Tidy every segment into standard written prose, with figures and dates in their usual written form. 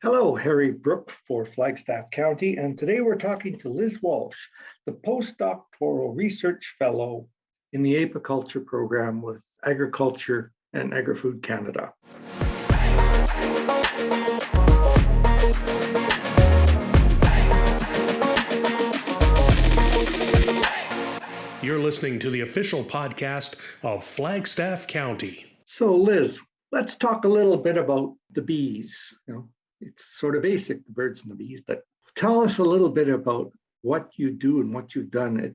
Hello, Harry Brook for Flagstaff County, and today we're talking to Liz Walsh, the postdoctoral research fellow in the apiculture program with Agriculture and Agri-Food Canada. You're listening to the official podcast of Flagstaff County. So Liz, let's talk a little bit about the bees. It's sort of basic, the birds and the bees, but tell us a little bit about what you do and what you've done.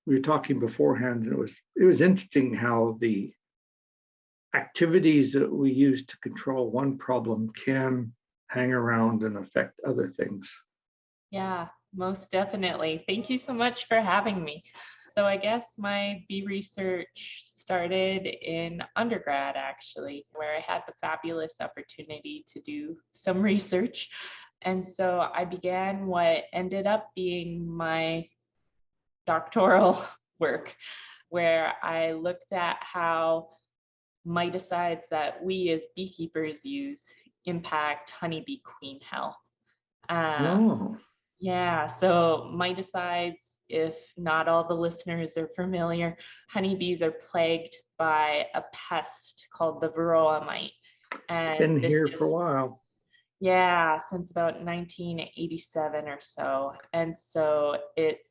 We were talking beforehand, and it was interesting how the activities that we use to control one problem can hang around and affect other things. Yeah, most definitely. Thank you so much for having me. So I guess my bee research started in undergrad, actually, where I had the fabulous opportunity to do some research. And so I began what ended up being my doctoral work, where I looked at how miticides that we as beekeepers use impact honeybee queen health. Yeah, so miticides, if not all the listeners are familiar, honeybees are plagued by a pest called the varroa mite. And it's been here for a while. Yeah, since about 1987 or so. And so it's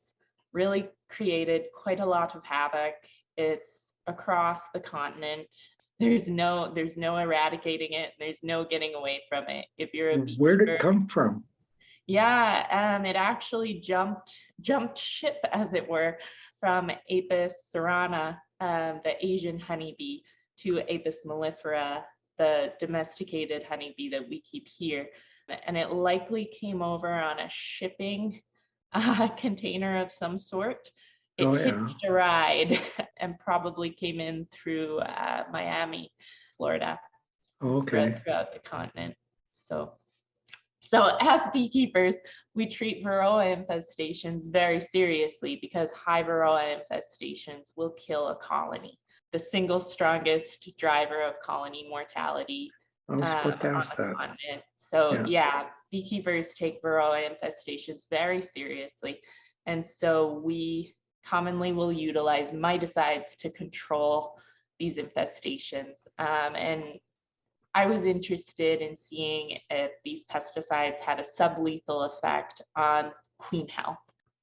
really created quite a lot of havoc. It's across the continent. There's no eradicating it. There's no getting away from it. If you're a beekeeper. Where did it come from? Yeah, it actually jumped ship, as it were, from Apis cerana, the Asian honeybee, to Apis mellifera, the domesticated honeybee that we keep here. And it likely came over on a shipping container of some sort. It hitched a ride and probably came in through Miami, Florida, spread throughout the continent. So as beekeepers, we treat varroa infestations very seriously because high varroa infestations will kill a colony, the single strongest driver of colony mortality on the continent. So yeah, beekeepers take varroa infestations very seriously. And so we commonly will utilize miticides to control these infestations. And I was interested in seeing if these pesticides had a sublethal effect on queen health.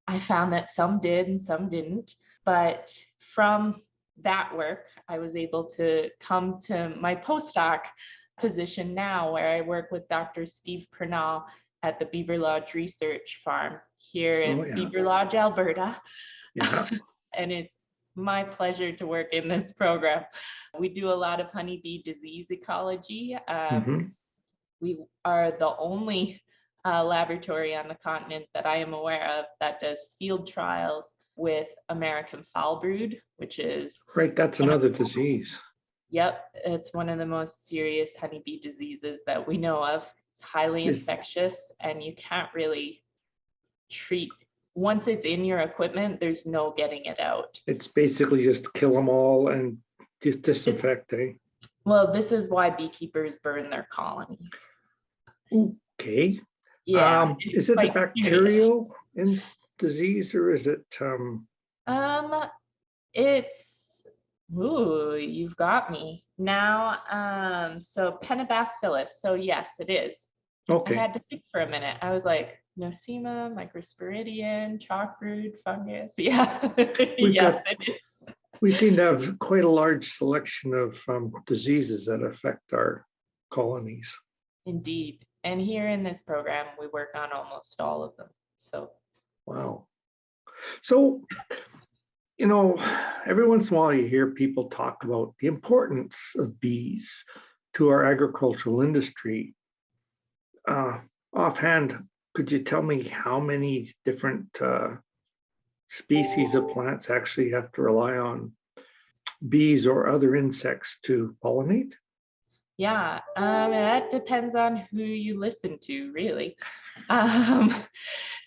I found that some did and some didn't, but from that work, I was able to come to my postdoc position now, where I work with Dr. Steve Pernal at the Beaverlodge Research Farm here in Beaverlodge, Alberta. Yeah. And it's my pleasure to work in this program. We do a lot of honeybee disease ecology. We are the only laboratory on the continent that I am aware of that does field trials with American foul brood, which is... Right, that's another disease. Yep, it's one of the most serious honeybee diseases that we know of. It's highly infectious, and you can't really treat. Once it's in your equipment, there's no getting it out. It's basically just kill them all and disinfect, eh? Well, this is why beekeepers burn their colonies. Okay. Yeah. Is it a bacterial disease, or is it? It's, you've got me now. So Pentabacillus. So yes, it is. Okay. I had to think for a minute. I was like, Nosema, Microsporidium, chalk brood, fungus. Yeah. Yes, it is. We seem to have quite a large selection of diseases that affect our colonies. Indeed. And here in this program, we work on almost all of them. So. Wow. So, every once in a while you hear people talk about the importance of bees to our agricultural industry. Offhand, could you tell me how many different species of plants actually have to rely on bees or other insects to pollinate? Yeah, that depends on who you listen to, really.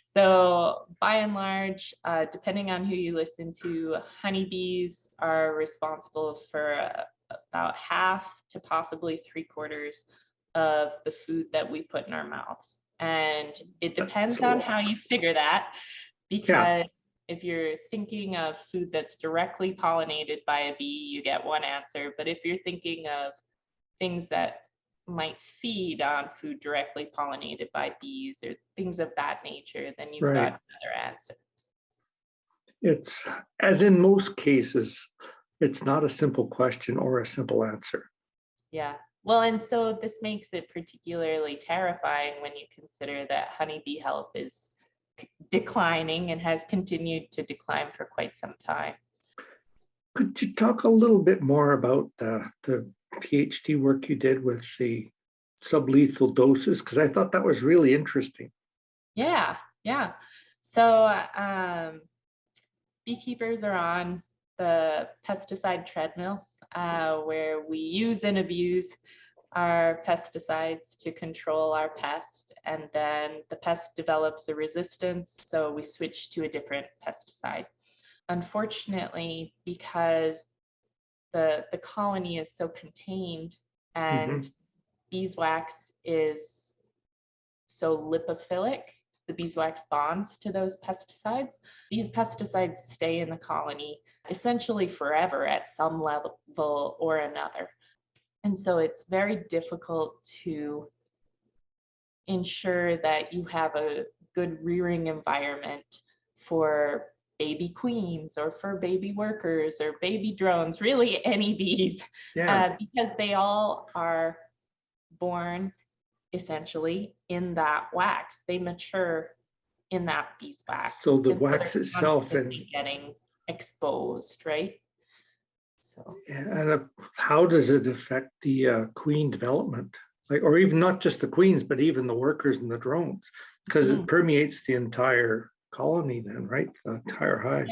So by and large, depending on who you listen to, honeybees are responsible for about half to possibly 3/4 of the food that we put in our mouths. And it depends on how you figure that, because if you're thinking of food that's directly pollinated by a bee, you get one answer. But if you're thinking of things that might feed on food directly pollinated by bees or things of that nature, then you've got another answer. It's, as in most cases, it's not a simple question or a simple answer. Yeah. Well, and so this makes it particularly terrifying when you consider that honeybee health is declining and has continued to decline for quite some time. Could you talk a little bit more about the PhD work you did with the sublethal doses? Because I thought that was really interesting. Yeah. So beekeepers are on the pesticide treadmill, where we use and abuse our pesticides to control our pest, and then the pest develops a resistance, so we switch to a different pesticide. Unfortunately, because the colony is so contained and beeswax is so lipophilic, the beeswax bonds to those pesticides. These pesticides stay in the colony essentially forever at some level or another. And so it's very difficult to ensure that you have a good rearing environment for baby queens or for baby workers or baby drones, really any bees, because they all are born essentially in that wax. They mature in that beeswax. So the wax itself and getting exposed, right? So and how does it affect the queen development? Like, or even not just the queens, but even the workers and the drones, because it permeates the entire colony then, right? The entire hive.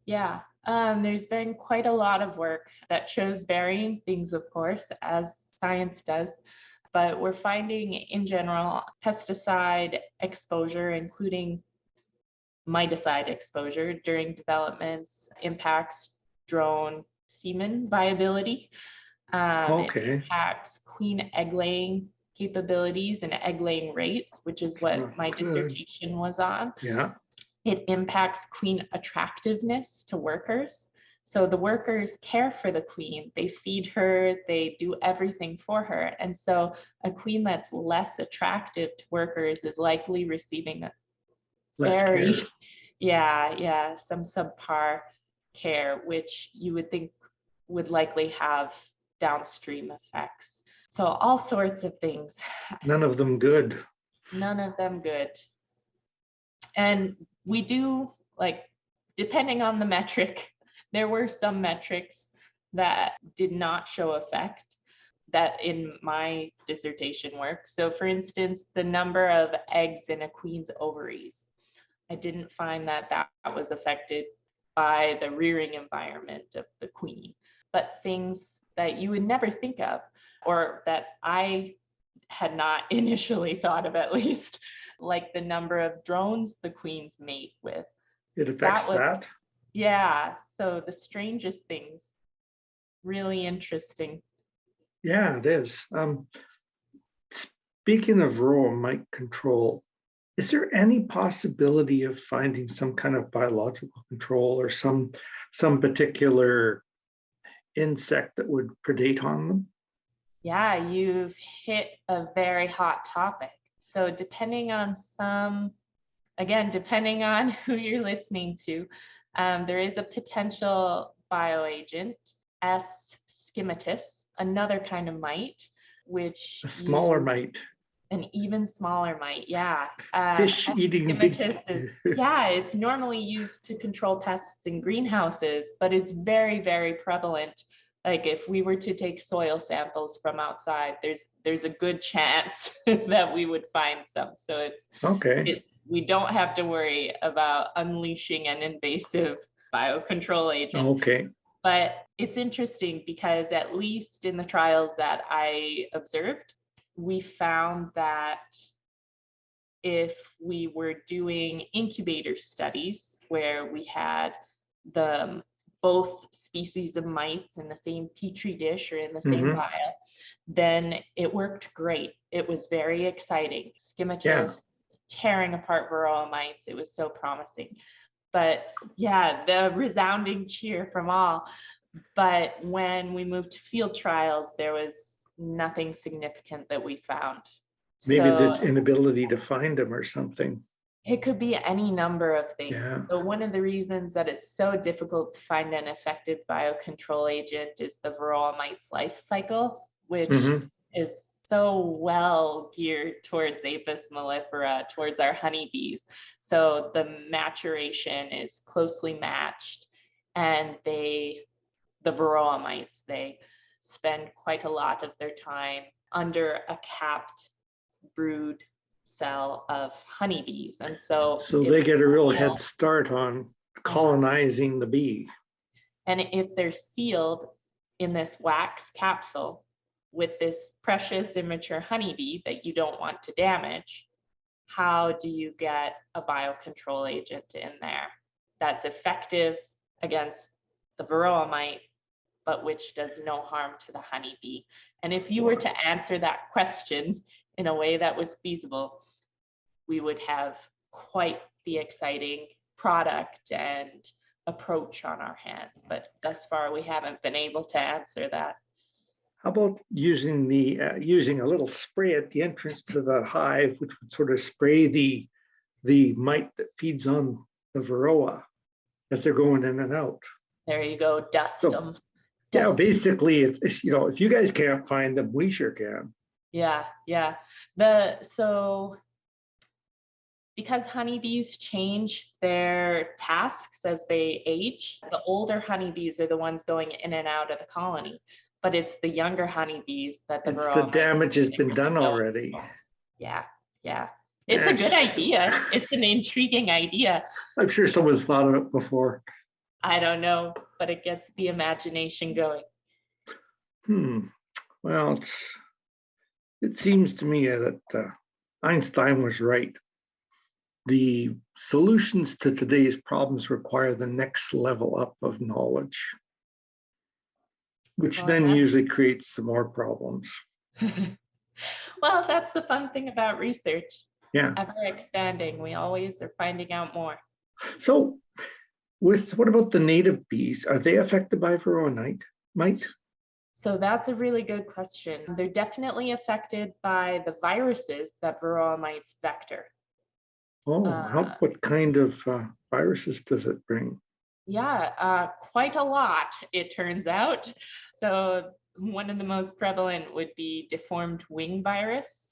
Yeah. There's been quite a lot of work that shows varying things, of course, as science does. But we're finding in general pesticide exposure, including miticide exposure during developments, impacts drone semen viability. It impacts queen egg laying capabilities and egg laying rates, which is what my dissertation was on. Yeah. It impacts queen attractiveness to workers. So the workers care for the queen, they feed her, they do everything for her. And so a queen that's less attractive to workers is likely receiving some subpar care, which you would think would likely have downstream effects. So all sorts of things. None of them good. None of them good. And we do, like, depending on the metric, there were some metrics that did not show effect that in my dissertation work. So for instance, the number of eggs in a queen's ovaries. I didn't find that was affected by the rearing environment of the queen, but things that you would never think of, or that I had not initially thought of, at least, like the number of drones the queens mate with. It affects that? Yeah, so the strangest things, really interesting. Yeah, it is. Speaking of row mite control, is there any possibility of finding some kind of biological control or some particular insect that would predate on them? Yeah, you've hit a very hot topic. So depending on who you're listening to, there is a potential bioagent, S. scymatus, another kind of mite, which a smaller mite. An even smaller mite, yeah. Fish-eating big. It's normally used to control pests in greenhouses, but it's very, very prevalent. Like if we were to take soil samples from outside, there's a good chance that we would find some. So we don't have to worry about unleashing an invasive biocontrol agent. Okay. But it's interesting because at least in the trials that I observed, we found that if we were doing incubator studies where we had the both species of mites in the same petri dish or in the same Mhm. vial, then it worked great. It was very exciting. Yeah. Schematists tearing apart varroa mites. It was so promising. But yeah, the resounding cheer from all. But when we moved to field trials, there was nothing significant that we found. Maybe the So inability to find them or something. it could be any number of things. Yeah. So one of the reasons that it's so difficult to find an effective biocontrol agent is the varroa mites life cycle, which Mhm. is so well geared towards Apis mellifera, towards our honeybees. So the maturation is closely matched, and the varroa mites, they spend quite a lot of their time under a capped brood cell of honeybees. And so So if they get a real sealed, head start on uh-huh, colonizing the bee. and if they're sealed in this wax capsule with this precious immature honeybee that you don't want to damage, how do you get a biocontrol agent in there that's effective against the varroa mite, but which does no harm to the honeybee? And if you were to answer that question in a way that was feasible, we would have quite the exciting product and approach on our hands. But thus far, we haven't been able to answer that. How about using using a little spray at the entrance to the hive, which would sort of spray the mite that feeds on the varroa as they're going in and out? There you go, dust So, them. yeah, Dust. basically, if you guys can't find them, we sure can. Yeah. So because honeybees change their tasks as they age, the older honeybees are the ones going in and out of the colony, but it's the younger honeybees that the It's the varroa mites damage has been really done go already. for. Yeah. It's a good Yes. idea. It's an intriguing idea. I'm sure someone's thought of it before. I don't know, but it gets the imagination going. Well, it seems to me that Einstein was right. The solutions to today's problems require the next level up of knowledge, which Well, then usually creates some more problems. well, that's the fun thing about research. Yeah. Ever expanding. We always are finding out more. So what about the native bees? Are they affected by varroa mite? So that's a really good question. They're definitely affected by the viruses that varroa mites vector. Oh, Uh, what kind of viruses does it bring? Quite a lot, it turns out. So one of the most prevalent would be deformed wing virus.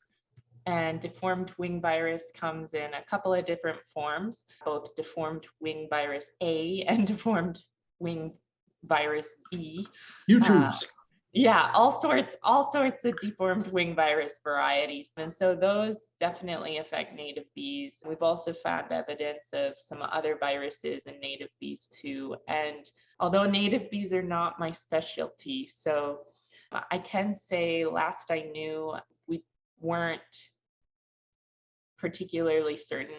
And deformed wing virus comes in a couple of different forms, both deformed wing virus A and deformed wing virus B. YouTube's. All sorts of deformed wing virus varieties. And so those definitely affect native bees. We've also found evidence of some other viruses in native bees too. And although native bees are not my specialty, so I can say last I knew, we weren't particularly certain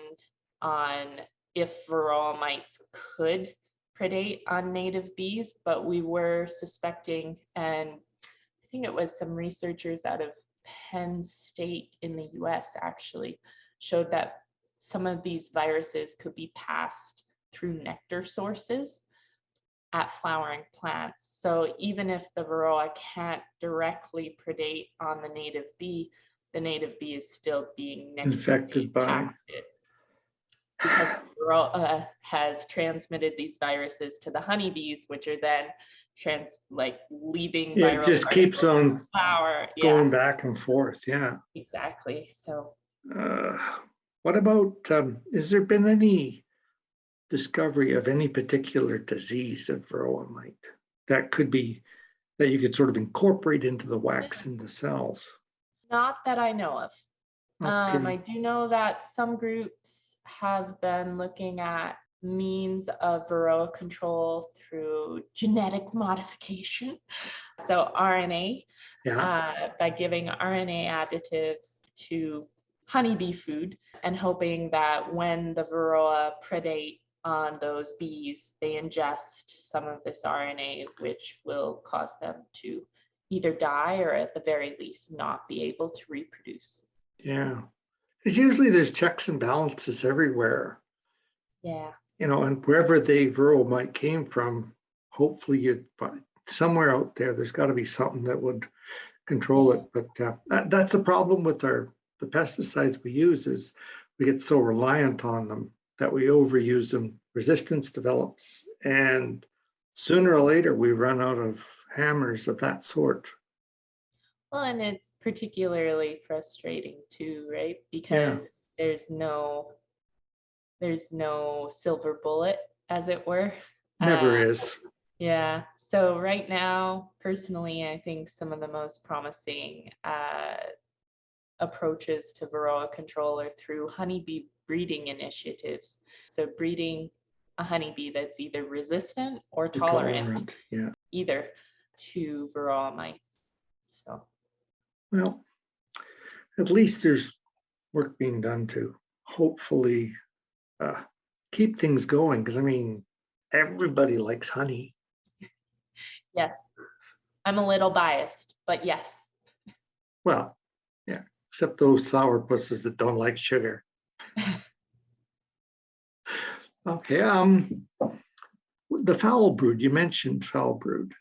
on if varroa mites could predate on native bees, but we were suspecting, and I think it was some researchers out of Penn State in the US actually showed that some of these viruses could be passed through nectar sources at flowering plants. So even if the varroa can't directly predate on the native bee is still being Infected by. impacted because the varroa has transmitted these viruses to the honeybees, which are then leaving It viral just keeps particles in on the flower. going back and forth. Yeah. Exactly. So What about, has there been any discovery of any particular disease of varroa mite that you could sort of incorporate into the wax in the cells? not that I know of. I Okay. do know that some groups have been looking at means of varroa control through genetic modification. So RNA, Yeah. by giving RNA additives to honeybee food and hoping that when the varroa predate on those bees, they ingest some of this RNA, which will cause them to either die or at the very least not be able to reproduce. Yeah. Because usually there's checks and balances everywhere, Yeah. and wherever the varroa mite came from, hopefully you'd find somewhere out there, there's got to be something that would control it. But that's a problem with the pesticides we use, is we get so reliant on them that we overuse them. Resistance develops, and sooner or later we run out of hammers of that sort. Well, and it's particularly frustrating too, right? Because there's no silver bullet, as it were. Never is. Yeah. So right now, personally, I think some of the most promising approaches to varroa control are through honeybee breeding initiatives. So breeding a honeybee that's either resistant or tolerant, Yeah. either to varroa mites. So, well, at least there's work being done to hopefully keep things going, because I mean, everybody likes honey. yes, I'm a little biased, but yes. Well, yeah, except those sourpusses that don't like sugar. Okay, the foul brood, you mentioned foul brood.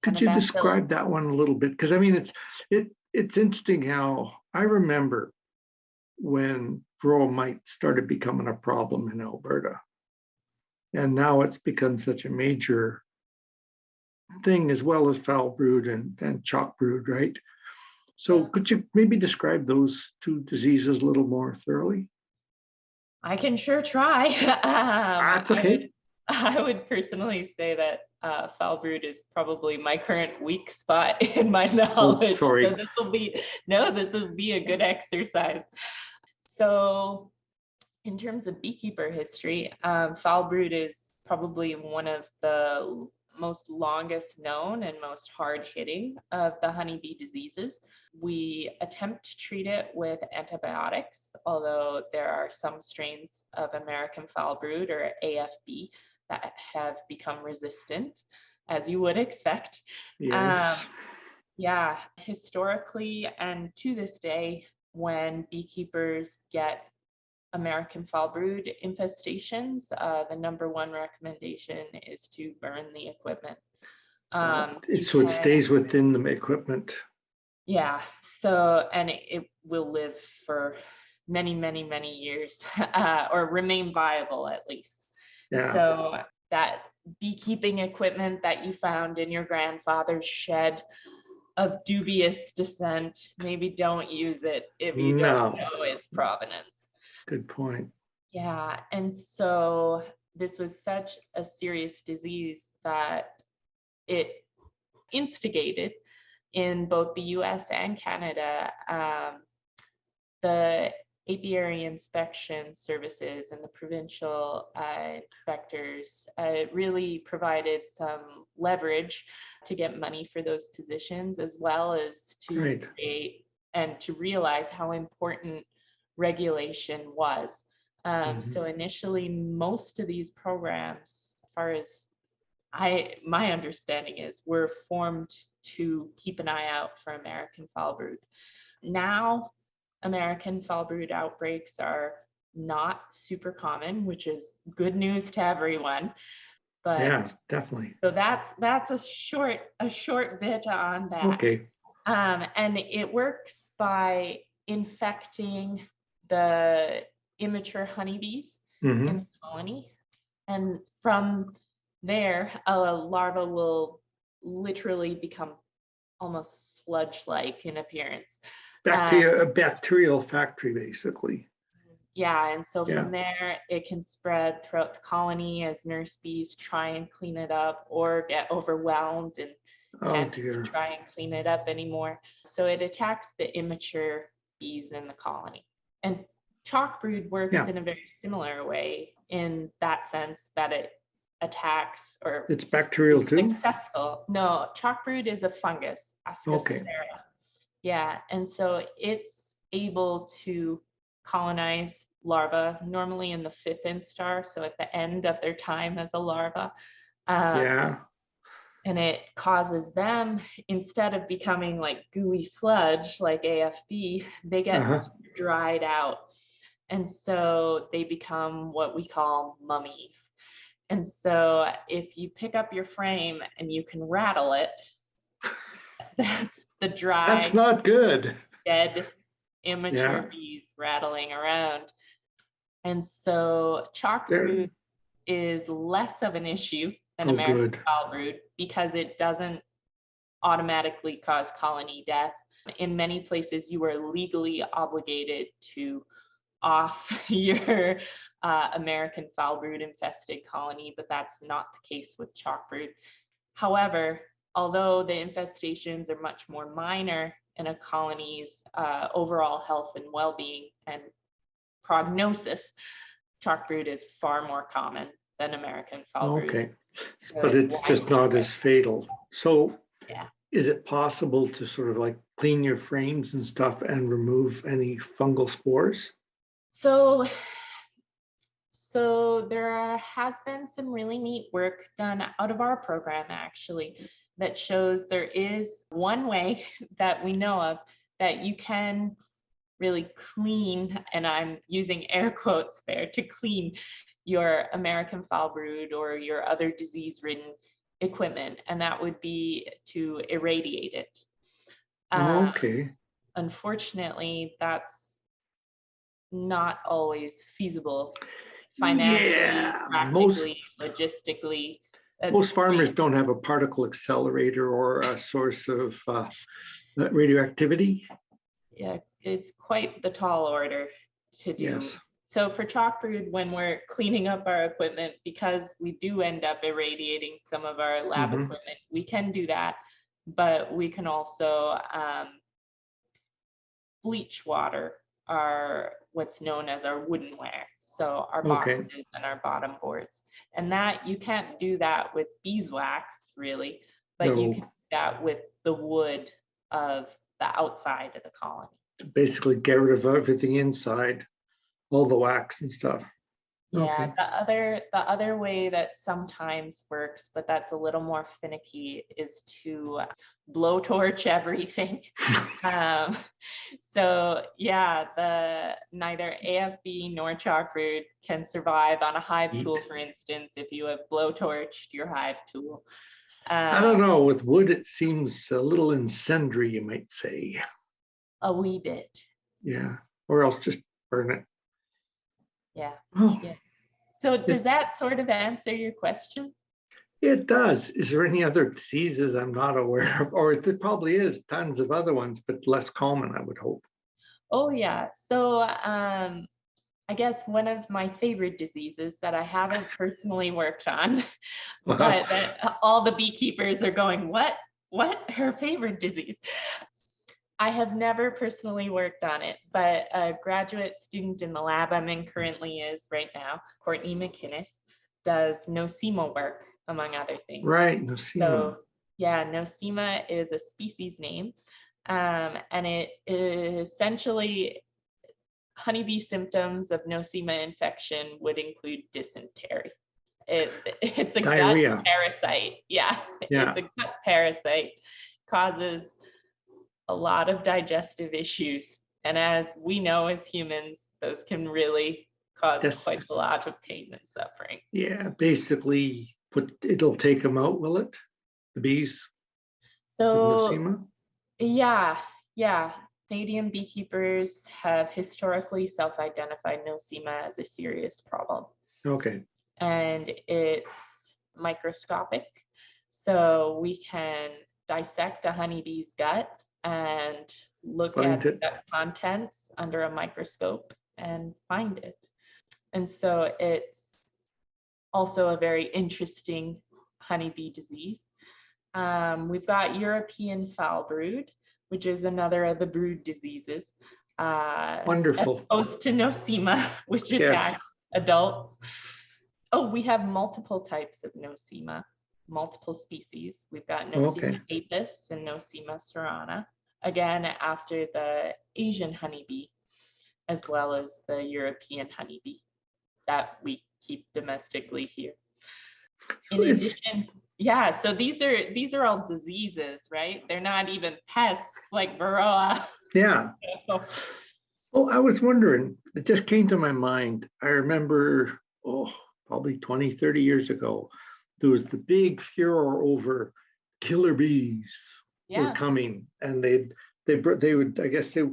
Could you describe that one a little bit? Because I mean, it's interesting how I remember when varroa mite started becoming a problem in Alberta, and now it's become such a major thing, as well as foul brood and chalk brood, right? So could you maybe describe those two diseases a little more thoroughly? I can sure try. That's okay. I would personally say that foul brood is probably my current weak spot in my knowledge. Sorry. So this will be a good exercise. So in terms of beekeeper history, foul brood is probably one of the most longest known and most hard hitting of the honeybee diseases. We attempt to treat it with antibiotics, although there are some strains of American foul brood, or AFB, that have become resistant, as you would expect. Yes. Yeah, historically and to this day, when beekeepers get American foul brood infestations, the number one recommendation is to burn the equipment. So it stays within the equipment. Yeah, so, and it will live for many, many, many years, or remain viable at least. Yeah. So that beekeeping equipment that you found in your grandfather's shed of dubious descent, maybe don't use it if you don't know its provenance. Good point. Yeah, and so this was such a serious disease that it instigated in both the US and Canada the apiary inspection services and the provincial inspectors really provided some leverage to get money for those positions, as well as to create and to realize how important regulation was. So initially, most of these programs, as far as my understanding is, were formed to keep an eye out for American foul brood. Now, American foul brood outbreaks are not super common, which is good news to everyone. But yeah, definitely. So that's a short bit on that. Okay. And it works by infecting the immature honeybees in the colony, and from there, a larva will literally become almost sludge-like in appearance. A bacterial factory, basically. Yeah, and so from there, it can spread throughout the colony as nurse bees try and clean it up, or get overwhelmed and can't try and clean it up anymore. So it attacks the immature bees in the colony. And chalk brood works in a very similar way, in that sense that it attacks, or it's bacterial too? Successful. No, chalk brood is a fungus, Ascocera. Yeah, and so it's able to colonize larvae, normally in the 5th instar, so at the end of their time as a larva. Yeah. And it causes them, instead of becoming like gooey sludge like AFB, they get dried out. And so they become what we call mummies. And so if you pick up your frame and you can rattle it, that's the dry, That's not good. dead, immature bees rattling around. And so chalk brood is less of an issue than American foul brood because it doesn't automatically cause colony death. In many places, you are legally obligated to off your American foul brood infested colony, but that's not the case with chalk brood. However, although the infestations are much more minor in a colony's overall health and well-being and prognosis, chalk brood is far more common than American foul brood. Okay, but it's just not as fatal. So is it possible to sort of like clean your frames and stuff and remove any fungal spores? So there has been some really neat work done out of our program actually that shows there is one way that we know of that you can really clean, and I'm using air quotes there, to clean your American foul brood or your other disease-ridden equipment, and that would be to irradiate it. Okay. Unfortunately, that's not always feasible financially, practically, logistically. Most farmers don't have a particle accelerator or a source of radioactivity. Yeah, it's quite the tall order to do. Yes. So for chalk brood, when we're cleaning up our equipment, because we do end up irradiating some of our lab equipment, we can do that, but we can also bleach water our what's known as our woodenware, so our boxes and our bottom boards. And that you can't do that with beeswax really, but you can do that with the wood of the outside of the colony. To basically get rid of everything inside, all the wax and stuff. Yeah, the other way that sometimes works, but that's a little more finicky, is to blowtorch everything. So yeah, neither AFB nor chalk brood can survive on a hive tool, for instance, if you have blowtorched your hive tool. I don't know, with wood it seems a little incendiary, you might say. A wee bit. Yeah, or else just burn it. Yeah. Oh, yeah. So does that sort of answer your question? It does. Is there any other diseases I'm not aware of? Or there probably is tons of other ones, but less common, I would hope. Oh yeah. So I guess one of my favorite diseases that I haven't personally worked on, but that all the beekeepers are going, what her favorite disease? I have never personally worked on it, but a graduate student in the lab I'm in currently is right now, Courtney McInnes, does nosema work, among other things. Right, nosema. So yeah, nosema is a species name, and it is essentially honeybee symptoms of nosema infection would include dysentery. It's a diarrhea. Gut parasite. Yeah, it's a gut parasite, causes a lot of digestive issues. And as we know as humans, those can really cause quite a lot of pain and suffering. Yeah, basically it'll take them out, will it? The bees? So nosema? Yeah. Canadian beekeepers have historically self-identified nosema as a serious problem. Okay. And it's microscopic. So we can dissect a honeybee's gut and look at the gut contents under a microscope and find it. And so it's also a very interesting honeybee disease. We've got European foul brood, which is another of the brood diseases. Wonderful. As opposed to nosema, which attacks adults. Oh, we have multiple types of nosema, multiple species. We've got nosema apis and nosema cerana, again, after the Asian honeybee. as well as the European honeybee that we keep domestically here. In addition, yeah, so these are all diseases, right? They're not even pests like Varroa. Yeah. So, Well, I was wondering, it just came to my mind. I remember, probably 20, 30 years ago, there was the big furor over killer bees were yeah. coming, and they would, I guess they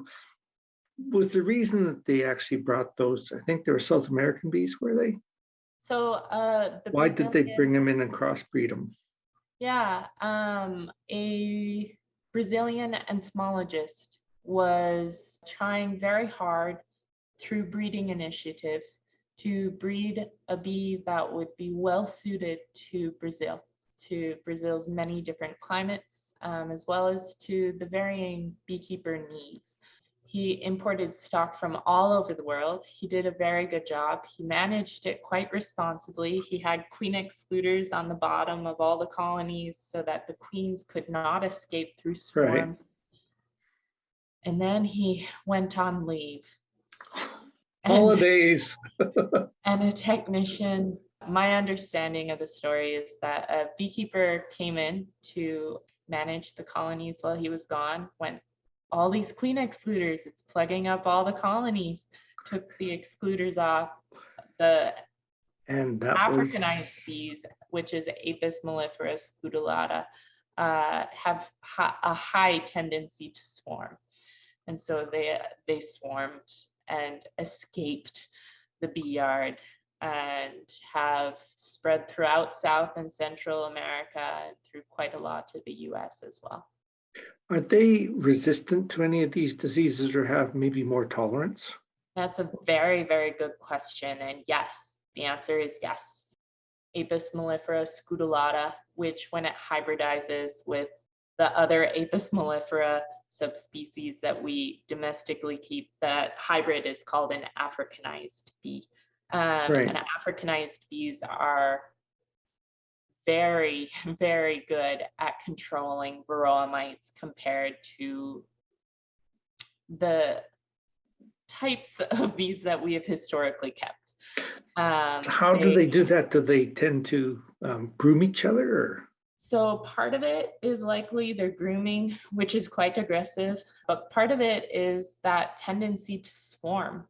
was the reason that they actually brought those. I think they were South American bees, were they? So Why did they bring them in and crossbreed them? Yeah, a Brazilian entomologist was trying very hard through breeding initiatives to breed a bee that would be well suited to Brazil's many different climates, as well as to the varying beekeeper needs. He imported stock from all over the world. He did a very good job. He managed it quite responsibly. He had queen excluders on the bottom of all the colonies so that the queens could not escape through swarms. Right. And then he went on leave. Holidays. And a technician, my understanding of the story is that a beekeeper came in to manage the colonies while he was gone, went, all these queen excluders, it's plugging up all the colonies, took the excluders off. The Africanized bees, which is Apis mellifera scutellata, have a high tendency to swarm. And so they swarmed and escaped the bee yard and have spread throughout South and Central America and through quite a lot to the US as well. Are they resistant to any of these diseases or have maybe more tolerance? That's a very, very good question. And yes, the answer is yes. Apis mellifera scutellata, which when it hybridizes with the other Apis mellifera subspecies that we domestically keep, that hybrid is called an Africanized bee. Right. And Africanized bees are very, very good at controlling varroa mites compared to the types of bees that we have historically kept. So how do they do that? Do they tend to groom each other? Or? So part of it is likely their grooming, which is quite aggressive, but part of it is that tendency to swarm.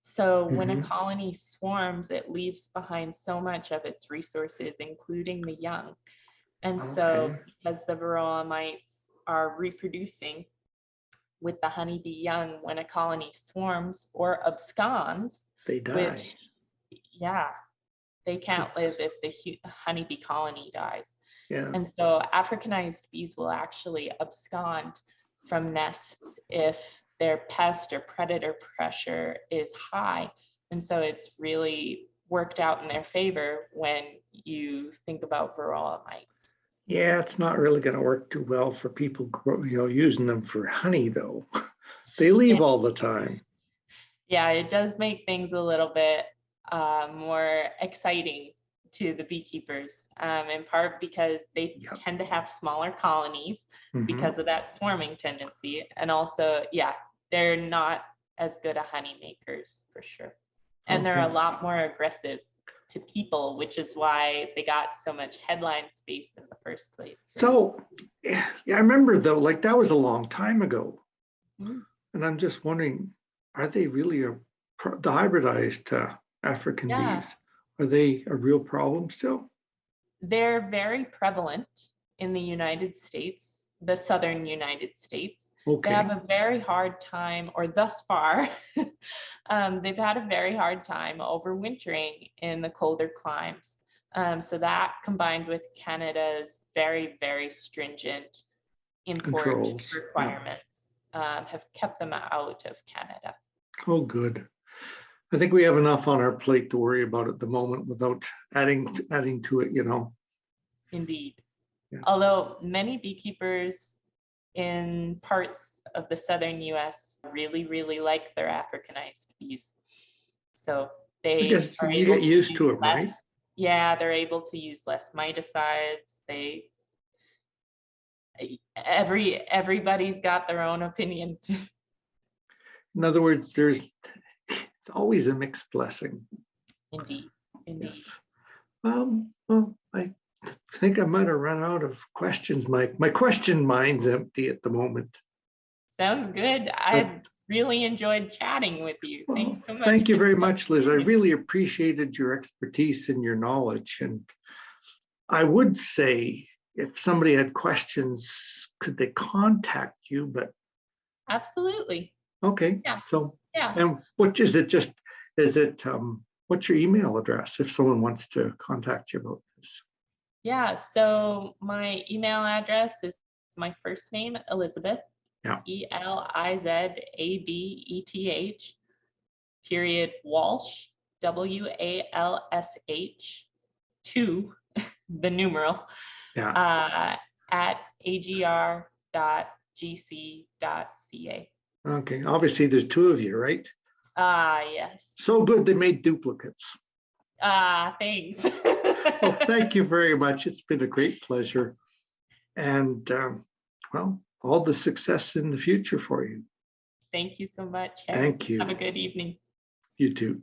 So when a colony swarms, it leaves behind so much of its resources, including the young. And so because the varroa mites are reproducing with the honeybee young, when a colony swarms or absconds, they die. Which, yeah, they can't live if the honeybee colony dies. Yeah. And so Africanized bees will actually abscond from nests if their pest or predator pressure is high. And so it's really worked out in their favor when you think about varroa mites. Yeah, it's not really going to work too well for people, using them for honey, though. They leave all the time. Yeah, it does make things a little bit more exciting to the beekeepers, in part because they tend to have smaller colonies because of that swarming tendency. And also, they're not as good at honey makers for sure. And they're a lot more aggressive to people, which is why they got so much headline space in the first place. So, I remember though, like that was a long time ago. And I'm just wondering, are they really the hybridized African bees? Are they a real problem still? They're very prevalent in the United States, the southern United States. They have a very hard time, or thus far, they've had a very hard time overwintering in the colder climes. So that combined with Canada's very, very stringent import controls, requirements have kept them out of Canada. Oh, good. I think we have enough on our plate to worry about at the moment without adding to it, Indeed. Yes. Although many beekeepers in parts of the southern US really, really like their Africanized bees. So they are able get used to it, right? Yeah, they're able to use less miticides. Everybody's got their own opinion. In other words, it's always a mixed blessing. Indeed. Indeed. Yes. Well, I think I might have run out of questions. My question mind's empty at the moment. Sounds good. I really enjoyed chatting with you. Well, Thanks so much. thank you very much, Liz. I really appreciated your expertise and your knowledge. And I would say if somebody had questions, could they contact you? But Absolutely. okay. Yeah. So, Yeah. and what is it? What's your email address if someone wants to contact you about this? Yeah. So my email address is my first name, Elizabeth. Yeah. ELIZABETH, period, Walsh, WALSH, 2, the numeral, Yeah. at agr.gc.ca. Okay. Obviously, there's two of you, right? Yes. So good they made duplicates. Thanks. Well, thank you very much. It's been a great pleasure. And well, all the success in the future for you. Thank you so much. Thank you. Have a good evening. You too.